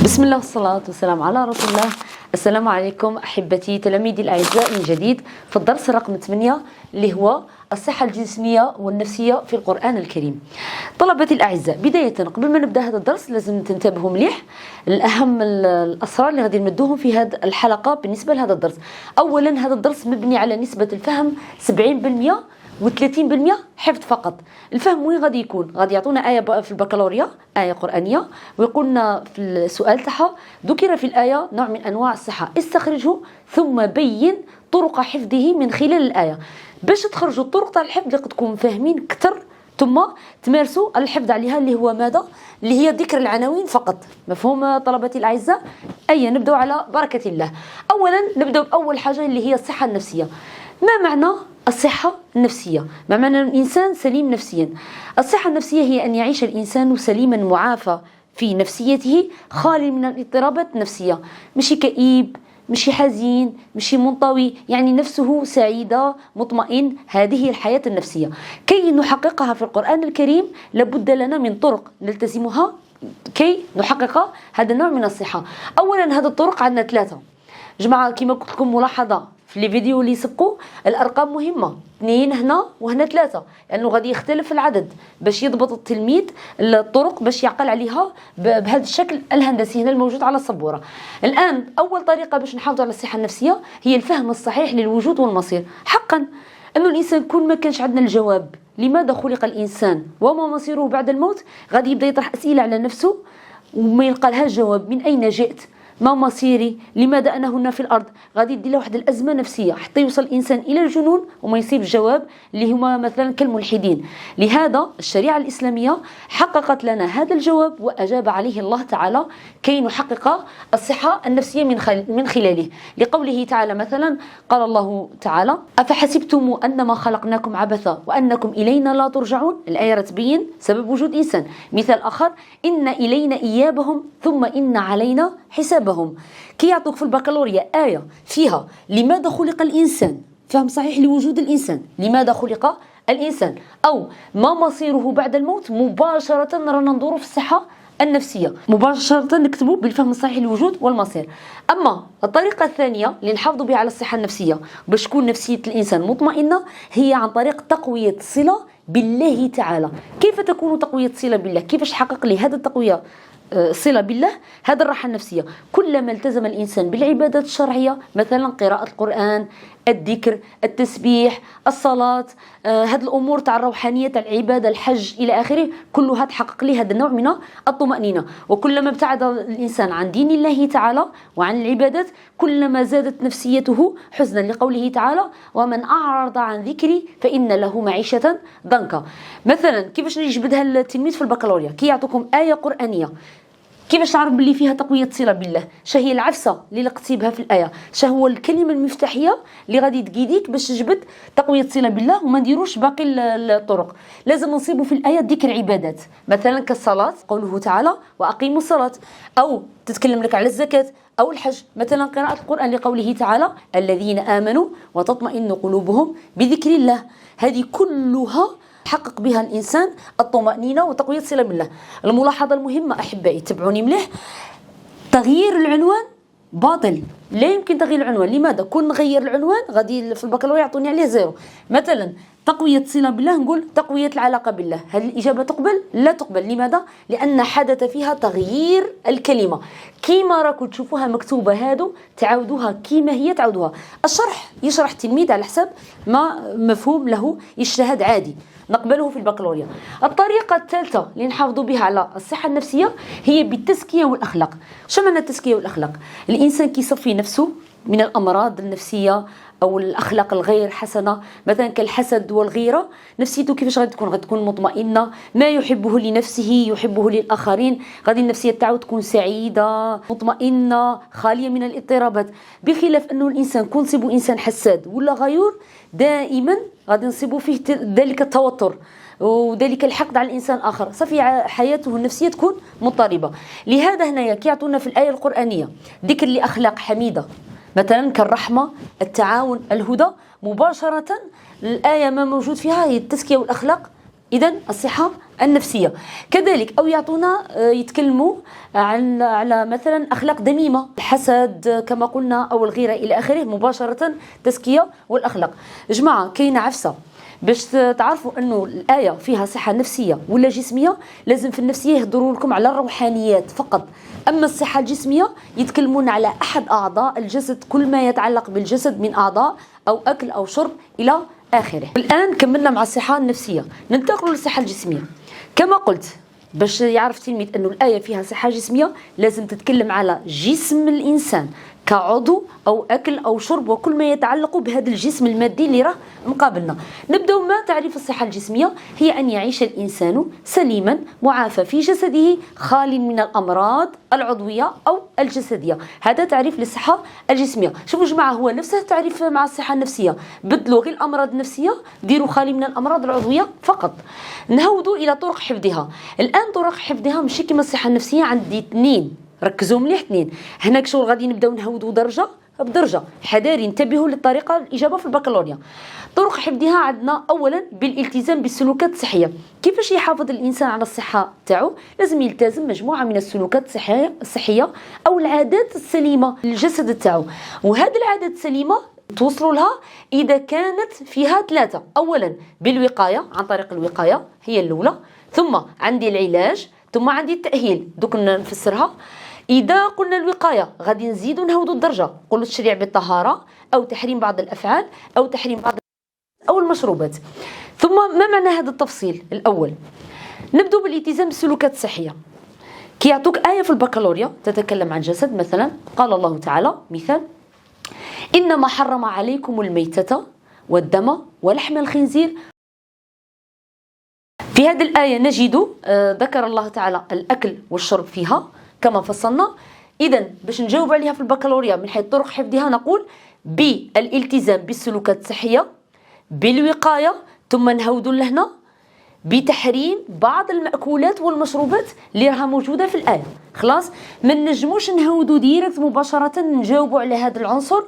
بسم الله والصلاة والسلام على رسول الله. السلام عليكم أحبتي تلاميذي الأعزاء من جديد في الدرس رقم 8 اللي هو الصحة الجسمية والنفسية في القرآن الكريم. طلبتي الأعزاء، بداية قبل ما نبدأ هذا الدرس لازم تنتبهوا مليح الأهم الأسرار اللي غادي نمدوهم في هذه الحلقة بالنسبة لهذا الدرس. أولا هذا الدرس مبني على نسبة الفهم 70% و30% حفظ فقط. الفهم وين غادي يكون؟ غادي يعطونا آية في البكالوريا، آية قرآنية، ويقولنا في السؤال تاعها ذكر في الآية نوع من أنواع الصحة، استخرجه ثم بين طرق حفظه من خلال الآية. باش تخرجوا الطرق تاع الحفظ اللي تكونوا فاهمين أكثر ثم تمارسوا الحفظ عليها اللي هو ماذا؟ اللي هي ذكر العناوين فقط. مفهوم طلبتي الأعزاء؟ نبدأ على بركة الله. أولا نبدأ بأول حاجة اللي هي الصحة النفسية. ما معنى الصحة النفسية؟ ما معنى الإنسان سليم نفسيا؟ الصحة النفسية هي أن يعيش الإنسان سليما معافى في نفسيته خالي من الاضطرابات النفسية، مش كئيب، مش حزين، مش منطوي، يعني نفسه سعيدة مطمئن. هذه الحياة النفسية. كي نحققها في القرآن الكريم لابد لنا من طرق نلتزمها كي نحقق هذا النوع من الصحة. أولا هذه الطرق عندنا 3 جماعة كما قلت لكم ملاحظة في الفيديو اللي سبقوا، الأرقام مهمة، 2 هنا وهنا 3 لأنه غادي يختلف العدد باش يضبط التلميذ الطرق باش يعقل عليها بهذا الشكل الهندسي هنا الموجود على السبورة. الآن أول طريقة باش نحافظ على الصحة النفسية هي الفهم الصحيح للوجود والمصير. حقا أنه الإنسان كل ما كانش عندنا الجواب لماذا خلق الإنسان وما مصيره بعد الموت، غادي يبدأ يطرح أسئلة على نفسه وما يلقى لها جواب. من أين جئت؟ ما مصيري؟ لماذا أنا هنا في الأرض؟ غادي يدي له واحد الأزمة نفسية حتى يوصل الإنسان إلى الجنون وما يصيب الجواب اللي هما مثلا كالملحدين. لهذا الشريعة الإسلامية حققت لنا هذا الجواب وأجاب عليه الله تعالى كي نحقق الصحة النفسية من خلاله. لقوله تعالى مثلا قال الله تعالى أفحسبتم أنما خلقناكم عبثا وأنكم إلينا لا ترجعون. الآية تبين سبب وجود إنسان. مثال آخر إن إلينا إيابهم ثم إن علينا حسابهم. كي يعطوك في البكالوريا آية فيها لماذا خلق الإنسان، فهم صحيح لوجود الإنسان، لماذا خلق الإنسان، أو ما مصيره بعد الموت، مباشرة رانا ندورو في الصحة النفسية، مباشرة نكتبوا بالفهم الصحيح للوجود والمصير. أما الطريقة الثانية اللي نحافظوا بها على الصحة النفسية باش تكون نفسية الإنسان مطمئنة هي عن طريق تقوية صلة بالله تعالى. كيف تكون تقوية صلة بالله؟ كيفاش تحقق لي هذا التقوية صلة بالله؟ هذا الراحة النفسية. كلما التزم الإنسان بالعبادات الشرعية مثلا قراءة القرآن، الذكر، التسبيح، الصلاة، هذه الأمور تاع الروحانية تاع العبادة، الحج إلى آخره، كلها تحقق لي هذا النوع من الطمأنينة. وكلما ابتعد الإنسان عن دين الله تعالى وعن العبادات كلما زادت نفسيته حزنا. لقوله تعالى ومن أعرض عن ذكري فإن له معيشة ضنكا. مثلا كيفاش نجبدها التلميذ في البكالوريا؟ كي يعطوكم آية قرآنية كيفاش تعرف باللي فيها تقوية صلة بالله؟ شهي العفسة اللي لقيتي بها في الآية؟ شهو الكلمة المفتاحية اللي غادي تقيديك باش تجبد تقوية صلة بالله وما نديروش باقي الطرق؟ لازم نصيبوا في الآية ذكر عبادات مثلا كالصلاة، قوله تعالى وأقيموا الصلاة، أو تتكلم لك على الزكاة أو الحج. مثلا قراءة القرآن لقوله تعالى الذين آمنوا وتطمئن قلوبهم بذكر الله. هذه كلها حقق بها الإنسان الطمأنينة وتقوية الصلة بالله. الملاحظة المهمة أحبائي تبعوني مليح، تغيير العنوان باطل، لا يمكن تغيير العنوان. لماذا؟ كون نغير العنوان غادي في البكالوريا يعطوني عليه 0. مثلا تقوية الصلة بالله نقول تقوية العلاقة بالله. هل الإجابة تقبل؟ لا تقبل. لماذا؟ لأن حدث فيها تغيير الكلمة. كيما راكم تشوفوها مكتوبة هادو تعاودوها كيما هي تعاودوها. الشرح يشرح التلميذ على حسب ما مفهوم له يجتهد عادي نقبله في البكالوريا. الطريقة الثالثة اللي نحافظوا بها على الصحة النفسية هي بالتزكية والأخلاق. شو معنى التزكية والأخلاق؟ الإنسان كيصفي نفسه من الأمراض النفسية أو الأخلاق الغير حسنة مثلا كالحسد والغيرة. نفسيته كيفاش غادي تكون؟ غادي تكون مطمئنة، ما يحبه لنفسه يحبه للآخرين. غادي النفسية تاعو تكون سعيدة مطمئنة خالية من الاضطرابات. بخلاف أنه الإنسان كون نصيبه إنسان حساد ولا غيور دائما غادي نصيبه فيه ذلك التوتر، وذلك الحقد على الإنسان آخر، صافي حياته النفسية تكون مضطربة. لهذا هنايا كيعطونا في الآية القرآنية ذكر لأخلاق حميدة، مثلا كالرحمة، التعاون، الهدى، مباشرة الآية ما موجود فيها هي التزكية والأخلاق، إذن الصحة النفسية. كذلك أو يعطونا يتكلموا على مثلا أخلاق ذميمة، الحسد كما قلنا أو الغيرة إلى آخره، مباشرة تزكية والأخلاق. جماعة كاينة عفسة باش تعرفوا أنه الآية فيها صحة نفسية ولا جسمية، لازم في النفسية يهضروا لكم على الروحانيات فقط، أما الصحة الجسمية يتكلمون على أحد أعضاء الجسد، كل ما يتعلق بالجسد من أعضاء أو أكل أو شرب إلى آخره. الآن كملنا مع الصحة النفسية، ننتقل للصحة الجسمية. كما قلت باش يعرف تلميذ أنه الآية فيها صحة جسمية لازم تتكلم على جسم الإنسان كعضو أو أكل أو شرب وكل ما يتعلق بهذا الجسم المادي اللي راه مقابلنا. نبدأ ما تعريف الصحة الجسمية، هي أن يعيش الإنسان سليما معافى في جسده خال من الأمراض العضوية أو الجسدية. هذا تعريف للصحة الجسمية. شوفوا جماعة هو نفسه تعريف مع الصحة النفسية، بدلوا غير الأمراض النفسية ديروا خالي من الأمراض العضوية فقط. نهودوا إلى طرق حفظها. الآن طرق حفظها ماشي كما الصحة النفسية، عندي اثنين، ركزوا مليح اثنين. هناك شغل غادي نبداو نهودوا درجه بدرجه، حذاري انتبهوا للطريقه الاجابه في البكالوريا. طرق حفظها عندنا اولا بالالتزام بالسلوكات الصحيه. كيفاش يحافظ الانسان على الصحه تاعو؟ لازم يلتزم مجموعه من السلوكات الصحيه او العادات السليمه للجسد تاعو، وهذه العادات السليمه توصلوا لها اذا كانت فيها ثلاثه. اولا بالوقايه، عن طريق الوقايه هي الاولى، ثم عندي العلاج، ثم عندي التأهيل. دوك نفسرها. إذا قلنا الوقاية غادي نزيدوا نهودوا الدرجة، نقولوا التشريع بالطهارة أو تحريم بعض الأفعال أو تحريم بعض أو المشروبات. ثم ما معنى هذا التفصيل الأول؟ نبدأ بالالتزام بالسلوكات الصحية. كي يعطوك آية في البكالوريا تتكلم عن جسد، مثلا قال الله تعالى مثال: إنما حرم عليكم الميتة والدم ولحم الخنزير. في هذه الآية نجد ذكر الله تعالى الأكل والشرب فيها كما فصلنا. إذن باش نجاوب عليها في البكالوريا من حيث طرق حفظها نقول بالالتزام بالسلوكات الصحية، بالوقاية، ثم نهودوا لهنا بتحريم بعض المأكولات والمشروبات اللي راها موجودة في الآية. خلاص ما نجموش نهودوا ديريكت مباشرة نجاوبوا على هذا العنصر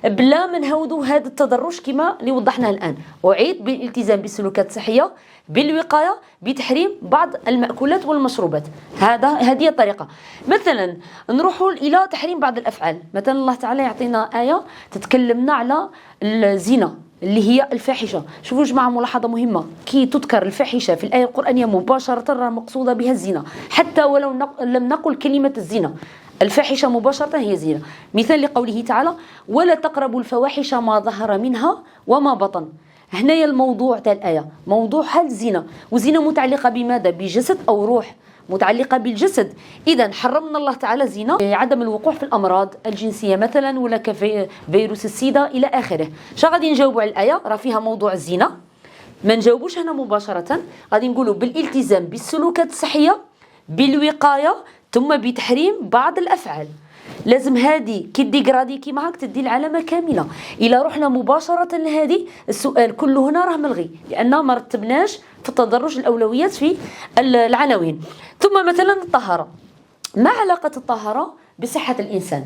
بلا ما نهودوا هذا التدرج كما اللي وضحناه الآن. أعيد: بالالتزام بالسلوكات الصحية، بالوقاية، بتحريم بعض المأكولات والمشروبات. هذه الطريقة. مثلا نروحوا إلى تحريم بعض الأفعال. مثلا الله تعالى يعطينا آية تتكلمنا على الزنا اللي هي الفاحشة. شوفوا جماعة ملاحظة مهمة، كي تذكر الفاحشة في الآية القرآنية مباشرة مقصودة بها الزنا، حتى ولو لم نقل كلمة الزنا، الفاحشة مباشرة هي زنا. مثال لقوله تعالى: ولا تقربوا الفواحش ما ظهر منها وما بطن. هنايا الموضوع تاع الآية موضوع هل الزنا، والزنا متعلقة بماذا؟ بجسد أو روح؟ متعلقة بالجسد. إذا حرمنا الله تعالى الزنا، عدم الوقوع في الأمراض الجنسية مثلا ولا كفيروس السيدا إلى آخره. شا غادي نجاوبوا على الآية؟ راه فيها موضوع الزنا، ما نجاوبوش هنا مباشرة، غادي نقولوا بالالتزام بالسلوكات الصحية، بالوقاية، ثم بتحريم بعض الأفعال. لازم هذه كي ديغرادي كيما هاك تدي العلامة كاملة. إلا رحنا مباشرة لهذه السؤال كله هنا راه ملغي، لأن ما رتبناش في التدرج الأولويات في العناوين. ثم مثلا الطهارة. ما علاقة الطهارة بصحة الإنسان؟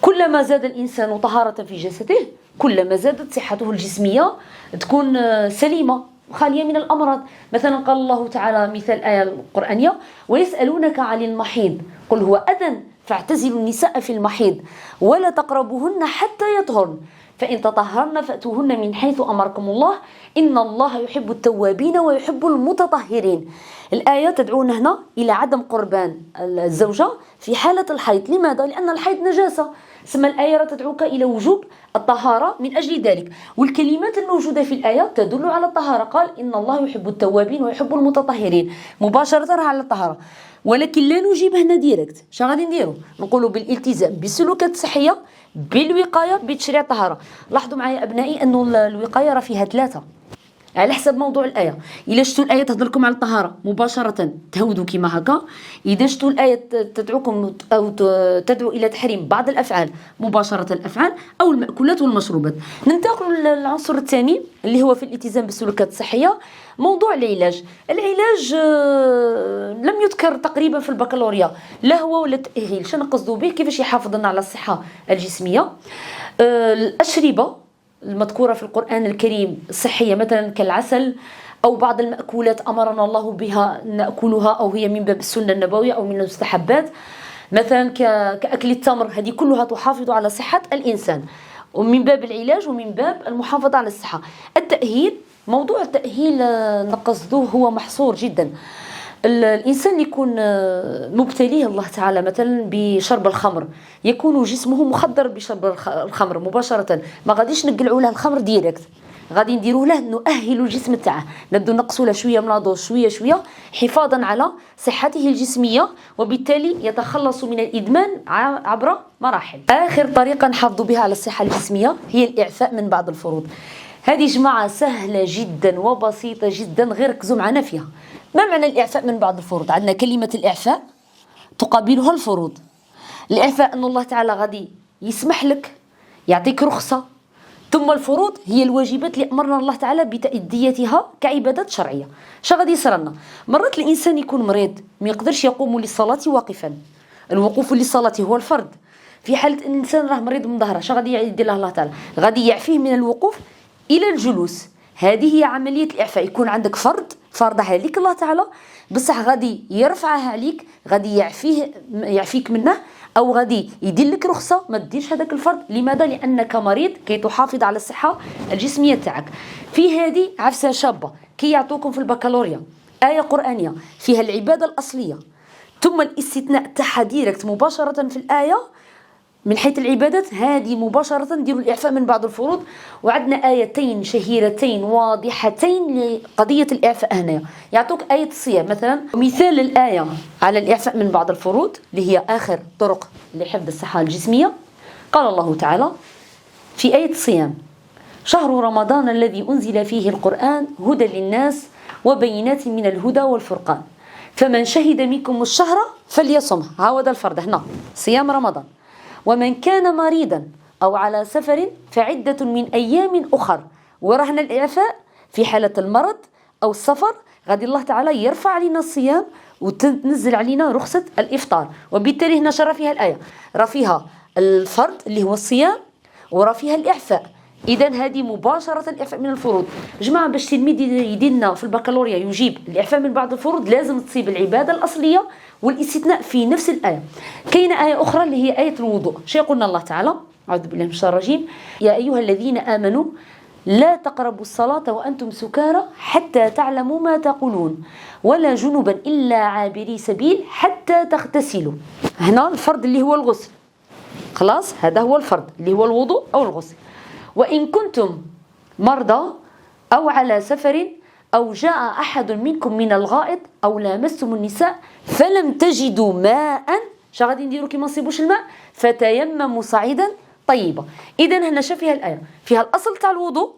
كلما زاد الإنسان طهارة في جسده كلما زادت صحته الجسمية تكون سليمة خالية من الأمراض. مثلا قال الله تعالى مثال آية القرآنية: ويسألونك عن المحيض قل هو أذى فاعتزلوا النساء في المحيض ولا تقربوهن حتى يطهرن فإن تطهرن فأتوهن من حيث أمركم الله إن الله يحب التوابين ويحب المتطهرين. الآية تدعونا هنا إلى عدم قربان الزوجة في حالة الحيض. لماذا؟ لأن الحيض نجاسة. ثم الآية تدعوك إلى وجوب الطهارة من أجل ذلك، والكلمات الموجودة في الآية تدل على الطهارة. قال إن الله يحب التوابين ويحب المتطهرين، مباشرة على الطهارة. ولكن لا نجيب هنا ديريكت. شا غادي نديرو؟ نقولوا بالالتزام بالسلوكات الصحية، بالوقاية، بتشريع الطهارة. لاحظوا معايا أبنائي أنه الوقاية راه فيها ثلاثة. على حسب موضوع الآية. إلا شفتوا الآية تهضر لكم على الطهارة مباشرة تهودوا كما هكا، إذا شفتوا الآية تدعوكم أو تدعو إلى تحريم بعض الأفعال مباشرة الأفعال أو المأكولات والمشروبات. ننتقل للعنصر الثاني اللي هو في الالتزام بالسلوكات الصحية، موضوع العلاج. العلاج لم يذكر تقريبا في البكالوريا، لا هو ولا التأهيل. شنو نقصدوا به؟ كيفاش يحافظ لنا على الصحة الجسمية. الأشربة المذكورة في القرآن الكريم الصحية مثلا كالعسل أو بعض المأكولات أمرنا الله بها نأكلها أو هي من باب السنة النبوية أو من المستحبات، مثلا كأكل التمر، هذه كلها تحافظ على صحة الإنسان ومن باب العلاج ومن باب المحافظة على الصحة. التأهيل، موضوع التأهيل نقصده هو محصور جدا. الإنسان يكون مبتليه الله تعالى مثلا بشرب الخمر، يكون جسمه مخدر بشرب الخمر مباشرة، ما غاديش نقلعوا له الخمر ديريكت، غادي نديروا له نؤهلوا الجسم تاعه، نبدو نقصوا له شويه من الدوز شويه شويه حفاظا على صحته الجسميه، وبالتالي يتخلص من الادمان عبر مراحل. اخر طريقه نحافظوا بها على الصحه الجسميه هي الاعفاء من بعض الفروض. هذه جماعه سهله جدا وبسيطه جدا، غير ركزوا معنا فيها. ما معنى الاعفاء من بعض الفروض؟ عندنا كلمه الاعفاء تقابلها الفروض. الاعفاء ان الله تعالى غادي يسمح لك، يعطيك رخصه، ثم الفروض هي الواجبات اللي أمرنا الله تعالى بتأديتها كعبادات شرعية. شا غادي يصير لنا؟ مرات الإنسان يكون مريض ما يقدرش يقوم للصلاة واقفا، الوقوف للصلاة هو الفرض. في حالة أن الإنسان راه مريض من ظهره، شا غادي يدير له الله تعالى؟ غادي يعفيه من الوقوف إلى الجلوس. هذه هي عملية الإعفاء. يكون عندك فرضها عليك الله تعالى، بصح غادي يرفعها عليك، غادي يعفيك منه، أو غادي يدير لك رخصة ما تديرش هذاك الفرض. لماذا؟ لأنك مريض كي تحافظ على الصحة الجسمية تاعك. في هذه عفسة شابة كي يعطوكم في البكالوريا آية قرآنية فيها العبادة الأصلية ثم الاستثناء تاعها ديركت مباشرة في الآية من حيث العبادات، هذه مباشرة نديروا الإعفاء من بعض الفروض. وعندنا آيتين شهيرتين واضحتين لقضية الإعفاء هنا. يعطوك آية الصيام مثلا، مثال الآية على الإعفاء من بعض الفروض اللي هي آخر طرق لحفظ الصحة الجسمية. قال الله تعالى في آية الصيام: شهر رمضان الذي أنزل فيه القرآن هدى للناس وبينات من الهدى والفرقان فمن شهد منكم الشهر فليصمه. هذا الفرض هنا صيام رمضان. ومن كان مريضا أو على سفر فعدة من أيام أخر. ورهنا الإعفاء في حالة المرض أو السفر، غادي الله تعالى يرفع علينا الصيام وتنزل علينا رخصة الإفطار. وبالتالي هنا شرع فيها الآية، راه فيها الفرض اللي هو الصيام وراه فيها الإعفاء. إذا هذه مباشرة الإعفاء من الفروض. جماعة باش تلميذ يدينا في البكالوريا يجيب الإعفاء من بعض الفروض لازم تصيب العبادة الأصلية والاستثناء في نفس الآية. كاينة آية أخرى اللي هي آية الوضوء. شيء قلنا الله تعالى أعوذ بالله من الشيطان الرجيم: يا أيها الذين آمنوا لا تقربوا الصلاة وأنتم سكارى حتى تعلموا ما تقولون ولا جنبا إلا عابري سبيل حتى تغتسلوا. هنا الفرض اللي هو الغسل، خلاص هذا هو الفرض اللي هو الوضوء أو الغسل. وإن كنتم مرضى أو على سفر أو جاء أحد منكم من الغائط أو لامستم النساء فلم تجدوا ماء، شا غادي نديروا كي ما نصيبوش الماء؟ فتيمموا صعيدا طيبا. إذن هنا شا فيها الآية؟ فيها الأصل تاع الوضوء،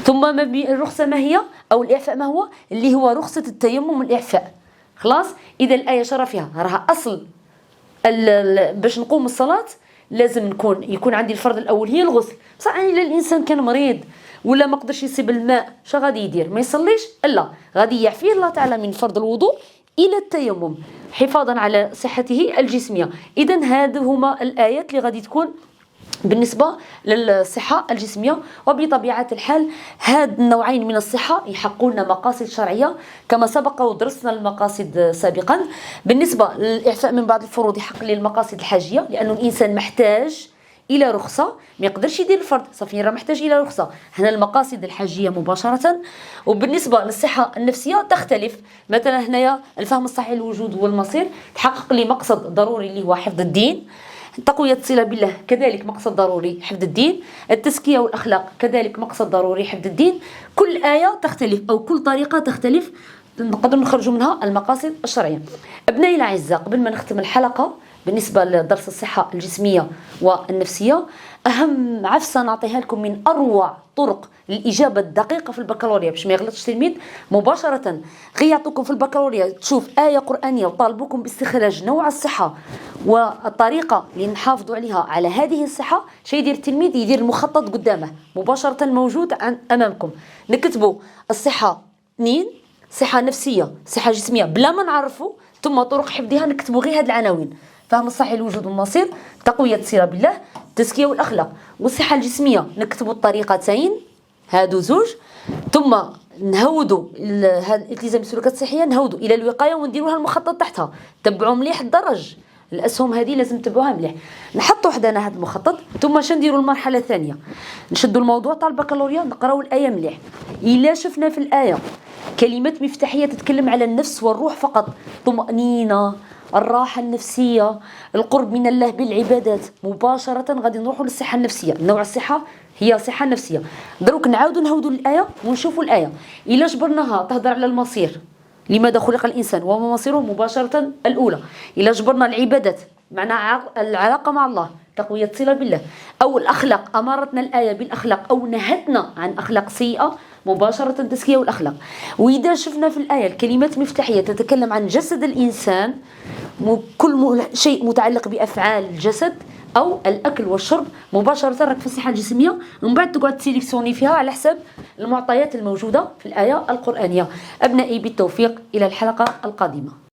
ثم الرخصة ما هي أو الإعفاء ما هو؟ اللي هو رخصة التيمم والإعفاء. خلاص إذا الآية شرع فيها راها أصل باش نقوم الصلاة لازم يكون عندي الفرض الأول هي الغسل. صح إلا الإنسان كان مريض ولا ما قدرش يصيب الماء، شا غادي يدير؟ ما يصليش؟ لا، غادي يعفيه الله تعالى من فرض الوضوء إلى التيمم حفاظا على صحته الجسمية. إذن هذه هما الآيات اللي غادي تكون بالنسبة للصحة الجسمية. وبطبيعة الحال هاد النوعين من الصحة يحققون مقاصد شرعية كما سبق ودرسنا المقاصد سابقا. بالنسبة للإعفاء من بعض الفروض يحقق للمقاصد الحاجية، لأنه الإنسان محتاج إلى رخصة، ما يقدرش يدير الفرض، صافي راه محتاج إلى رخصة. هنا المقاصد الحاجية مباشرة. وبالنسبة للصحة النفسية تختلف، مثلا هنايا الفهم الصحيح للوجود والمصير تحقق لي مقصد ضروري اللي هو حفظ الدين، تقوية الصلة بالله كذلك مقصد ضروري حفظ الدين، التزكية والأخلاق كذلك مقصد ضروري حفظ الدين. كل آية تختلف أو كل طريقة تختلف، نقدر نخرج منها المقاصد الشرعية. أبنائي الأعزاء، قبل ما نختم الحلقة بالنسبة لدرس الصحة الجسمية والنفسية. أهم عفسة نعطيها لكم من أروع طرق للإجابة الدقيقة في البكالوريا باش ما يغلطش التلميذ مباشرة، غير يعطوكم في البكالوريا تشوف آية قرآنية وطالبوكم باستخراج نوع الصحة والطريقة اللي نحافظوا عليها على هذه الصحة. شي يدير التلميذ؟ يدير المخطط قدامه مباشرة موجود أمامكم. نكتبوا الصحة 2، صحة نفسية، صحة جسمية بلا ما نعرفوا، ثم طرق حفظها نكتبوا غير هاد العناوين: فهم الصحي الوجود والمصير، تقوية الصلة بالله، التزكية والأخلاق. والصحة الجسمية نكتبوا الطريقتين هادو زوج، ثم نهودوا الالتزام بالسلوكات الصحية، نهودوا إلى الوقاية ونديروها المخطط تحتها. تبعوا مليح الدرج، الأسهم هذه لازم تتبعوها مليح. نحطوا حدانا هذا المخطط، ثم نديروا المرحلة الثانية، نشدوا الموضوع تاع البكالوريا، نقراو الآية مليح. إلا شفنا في الآية كلمات مفتاحية تتكلم على النفس والروح فقط، طمأنينة، الراحة النفسية، القرب من الله بالعبادات، مباشرة غادي نروحوا للصحة النفسية. نوع الصحة هي صحة نفسية. دروك نعاودوا نهودوا الآية ونشوفوا الآية. إلا جبرناها تهضر على المصير، لماذا خلق الإنسان وما مصيره، مباشرة الأولى. إلا جبرنا العبادات معنى العلاقة مع الله، تقوية الصلة بالله، أو الأخلاق، أمرتنا الآية بالأخلاق أو نهتنا عن أخلاق سيئة، مباشرة التزكية والأخلاق. وإذا شفنا في الآية الكلمات مفتاحية تتكلم عن جسد الإنسان، كل شيء متعلق بأفعال الجسد أو الأكل والشرب، مباشرة راك في الصحة الجسمية. ومن بعد تقعد تسيليكسيوني فيها على حسب المعطيات الموجودة في الآية القرآنية. أبنائي بالتوفيق، إلى الحلقة القادمة.